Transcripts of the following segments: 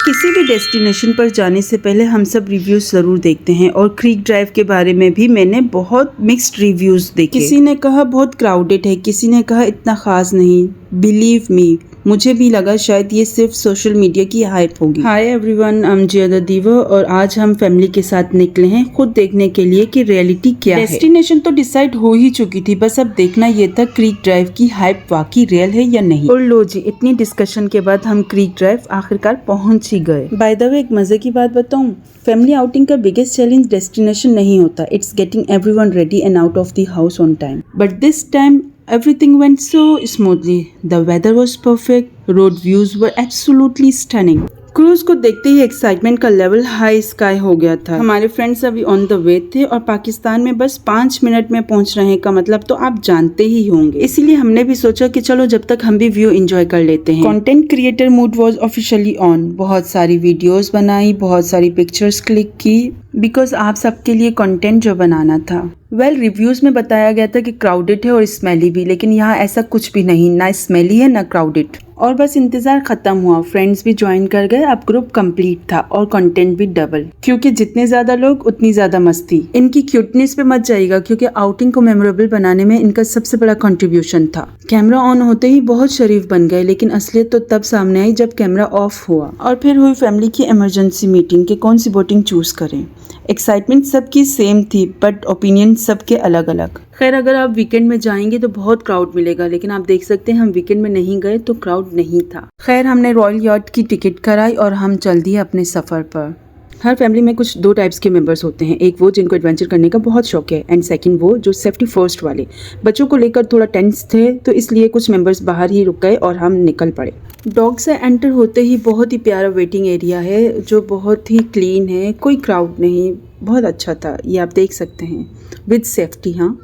किसी भी डेस्टिनेशन पर जाने से पहले हम सब रिव्यूज ज़रूर देखते हैं और क्रीक ड्राइव के बारे में भी मैंने बहुत मिक्स्ड रिव्यूज देखे। किसी ने कहा बहुत क्राउडेड है, किसी ने कहा इतना खास नहीं। बिलीव मी, मुझे भी लगा शायद ये सिर्फ सोशल मीडिया की हाइप होगी। हाय एवरीवन, आई एम जियादा दीवा और आज हम फैमिली के साथ निकले हैं खुद देखने के लिए कि रियलिटी क्या है। डेस्टिनेशन तो डिसाइड हो ही चुकी थी, बस अब देखना ये था क्रीक ड्राइव की हाइप वाकई रियल है या नहीं। और लो जी, इतनी डिस्कशन के बाद हम क्रीक ड्राइव आखिरकार पहुंच ही गए। बाय द वे, एक मजे की बात बताऊं, फैमिली आउटिंग का बिगेस्ट चैलेंज डेस्टिनेशन नहीं होता, it's getting everyone ready and out of the house on time. But this time everything went so smoothly. The weather was perfect, road views were absolutely stunning. Cruise को देखते ही excitement का level high sky हो गया था। हमारे friends अभी on the way थे और पाकिस्तान में बस 5 मिनट में पहुंच रहे हैं का मतलब तो आप जानते ही होंगे। इसीलिए हमने भी सोचा कि चलो जब तक हम भी व्यू एंजॉय कर लेते हैं। Content creator mood was officially on. बहुत सारी वीडियोस बनाई, बहुत सारी पिक्चर्स क्लिक की, बिकॉज आप सबके लिए कंटेंट जो बनाना था। रिव्यूज में बताया गया था कि क्राउडेड है और स्मेली भी, लेकिन यहाँ ऐसा कुछ भी नहीं, ना स्मेली है ना क्राउडेड। और बस इंतजार खत्म हुआ, फ्रेंड्स भी ज्वाइन कर गए, अब ग्रुप कंप्लीट था और कंटेंट भी डबल, क्योंकि जितने ज्यादा लोग उतनी ज्यादा मस्ती। इनकी क्यूटनेस पे मत जाइएगा, क्योंकि आउटिंग को मेमोरेबल बनाने में इनका सबसे बड़ा कंट्रीब्यूशन था। कैमरा ऑन होते ही बहुत शरीफ बन गए, लेकिन असलियत तो तब सामने आई जब कैमरा ऑफ हुआ और फिर हुई फैमिली की इमरजेंसी मीटिंग कि कौन सी बोटिंग चूज करें। एक्साइटमेंट सबकी सेम थी, बट ओपिनियन सबके अलग अलग। खैर, अगर आप वीकेंड में जाएंगे तो बहुत क्राउड मिलेगा, लेकिन आप देख सकते हैं हम वीकेंड में नहीं गए तो क्राउड नहीं था। खैर, हमने रॉयल याट की टिकट कराई और हम चल दिए अपने सफर पर। हर फैमिली में कुछ 2 टाइप्स के मेंबर्स होते हैं, एक वो जिनको एडवेंचर करने का बहुत शौक है एंड सेकंड वो जो सेफ्टी फर्स्ट वाले। बच्चों को लेकर थोड़ा टेंस थे तो इसलिए कुछ मेंबर्स बाहर ही रुक गए और हम निकल पड़े। डॉग से एंटर होते ही बहुत ही प्यारा वेटिंग एरिया है जो बहुत ही क्लीन है, कोई क्राउड नहीं, बहुत अच्छा था। ये आप देख सकते हैं विद सेफ्टी। हाँ,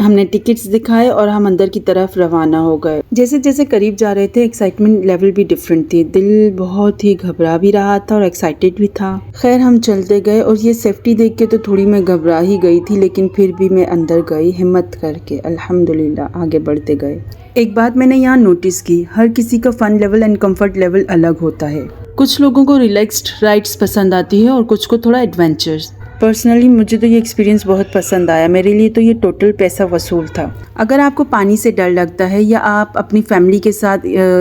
हमने टिकट्स दिखाए और हम अंदर की तरफ रवाना हो गए। जैसे जैसे करीब जा रहे थे एक्साइटमेंट लेवल भी डिफरेंट थी, दिल बहुत ही घबरा भी रहा था और एक्साइटेड भी था। खैर, हम चलते गए और ये सेफ्टी देख के तो थोड़ी मैं घबरा ही गई थी, लेकिन फिर भी मैं अंदर गई हिम्मत करके। अल्हम्दुलिल्लाह आगे बढ़ते गए। एक बात मैंने यहाँ नोटिस की, हर किसी का fun level and comfort level अलग होता है। कुछ लोगों को रिलैक्स्ड राइड्स पसंद आती है और कुछ को थोड़ा एडवेंचर्स। पर्सनली मुझे तो ये एक्सपीरियंस बहुत पसंद आया, मेरे लिए तो ये टोटल पैसा वसूल था। अगर आपको पानी से डर लगता है या आप अपनी फैमिली के साथ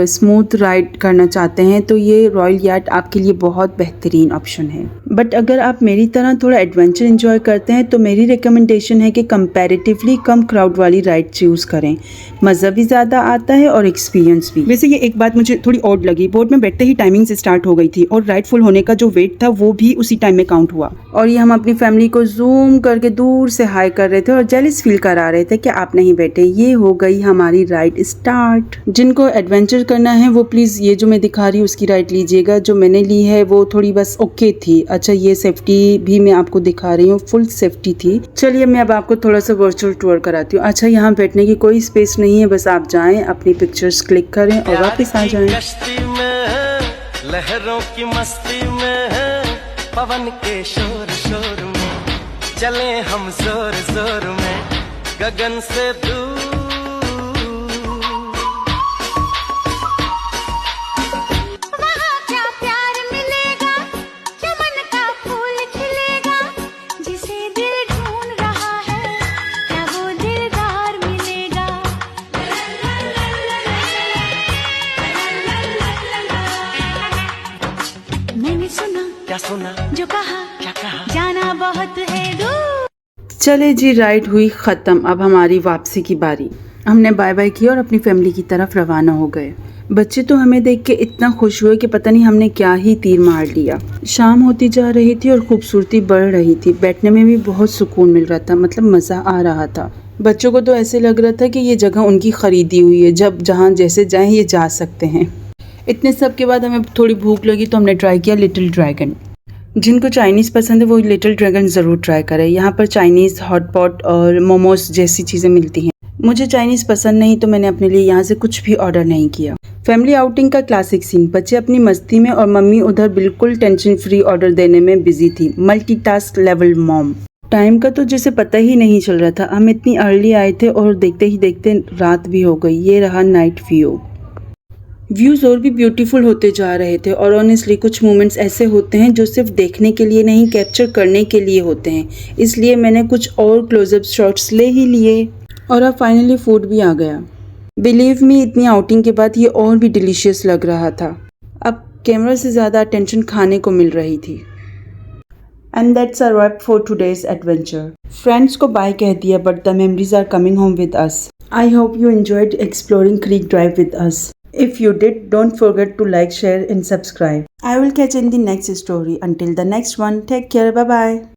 स्मूथ राइड करना चाहते हैं तो ये रॉयल याट आपके लिए बहुत बेहतरीन ऑप्शन है। बट अगर आप मेरी तरह थोड़ा एडवेंचर एंजॉय करते हैं तो मेरी रिकमेंडेशन है कि कंपैरेटिवली कम क्राउड वाली राइड चूज़ करें। मज़ा भी ज़्यादा आता है और एक्सपीरियंस भी। वैसे ये एक बात मुझे थोड़ी ऑड लगी, बोट में बैठते ही टाइमिंग से स्टार्ट हो गई थी और राइड फुल होने का जो वेट था वो भी उसी टाइम में काउंट हुआ। और ये हम अपनी फैमिली को जूम करके दूर से हाई कर रहे थे और जेलस फील करा रहे थे कि आप नहीं बैठे। ये हो गई हमारी राइड स्टार्ट। जिनको एडवेंचर करना है वो प्लीज ये जो मैं दिखा रही हूँ उसकी राइड लीजिएगा। जो मैंने ली है वो थोड़ी बस ओके थी। अच्छा, ये सेफ्टी भी मैं आपको दिखा रही हूँ, फुल सेफ्टी थी। चलिए मैं अब आपको थोड़ा सा वर्चुअल टूर कराती हूँ। अच्छा, यहाँ बैठने की कोई स्पेस नहीं है, बस आप जाएं, अपनी पिक्चर्स क्लिक करें और वापस आ जाएं। लहरों की मस्ती में, पवन के शोर शोर में चले हम जोर जोर में, गगन से दूर। वहाँ क्या प्यार मिलेगा, चमन का फूल खिलेगा, जिसे दिल ढूंढ रहा है क्या वो दिलदार मिलेगा। मैंने सुना, क्या सुना, जो कहा, क्या कहा, जाना बहुत है दूर। चले जी, राइड हुई खत्म। अब हमारी वापसी की बारी। हमने बाय बाय किया और अपनी फैमिली की तरफ रवाना हो गए। बच्चे तो हमें देख के इतना खुश हुए कि पता नहीं हमने क्या ही तीर मार लिया। शाम होती जा रही थी और खूबसूरती बढ़ रही थी। बैठने में भी बहुत सुकून मिल रहा था, मतलब मज़ा आ रहा था। बच्चों को तो ऐसे लग रहा था कि ये जगह उनकी खरीदी हुई है, जब जहाँ जैसे जाएं ये जा सकते हैं। इतने सब के बाद हमें थोड़ी भूख लगी तो हमने ट्राई किया लिटिल ड्रैगन। जिनको चाइनीज़ पसंद है वो लिटिल ड्रैगन ज़रूर ट्राई करें। यहाँ पर चाइनीज़ हॉट पॉट और मोमोज जैसी चीज़ें मिलती हैं। मुझे चाइनीज़ पसंद नहीं तो मैंने अपने लिए यहाँ से कुछ भी ऑर्डर नहीं किया। फैमिली आउटिंग का क्लासिक सीन, बच्चे अपनी मस्ती में और मम्मी उधर बिल्कुल टेंशन फ्री ऑर्डर देने में बिजी थी। Multitask level mom. टाइम का तो जैसे पता ही नहीं चल रहा था। हम इतनी अर्ली आए थे और देखते ही देखते रात भी हो गई। ये रहा नाइट व्यू। व्यूज़ और भी ब्यूटीफुल होते जा रहे थे और ऑनेस्टली कुछ मोमेंट्स ऐसे होते हैं जो सिर्फ देखने के लिए नहीं कैप्चर करने के लिए होते हैं, इसलिए मैंने कुछ और क्लोजअप शॉट्स ले ही लिए। और अब फाइनली फूड भी आ गया। बिलीव मी, इतनी आउटिंग के बाद ये और भी डिलीशियस लग रहा था। अब कैमरा से ज़्यादा अटेंशन खाने को मिल रही थी। And that's a wrap for today's adventure. Friends को बाय कह दिया but the memories are coming home with us. I hope you enjoyed exploring Creek Drive with us. If you did, don't forget to like, share and subscribe. I will catch in the next story. Until the next one, take care. Bye bye.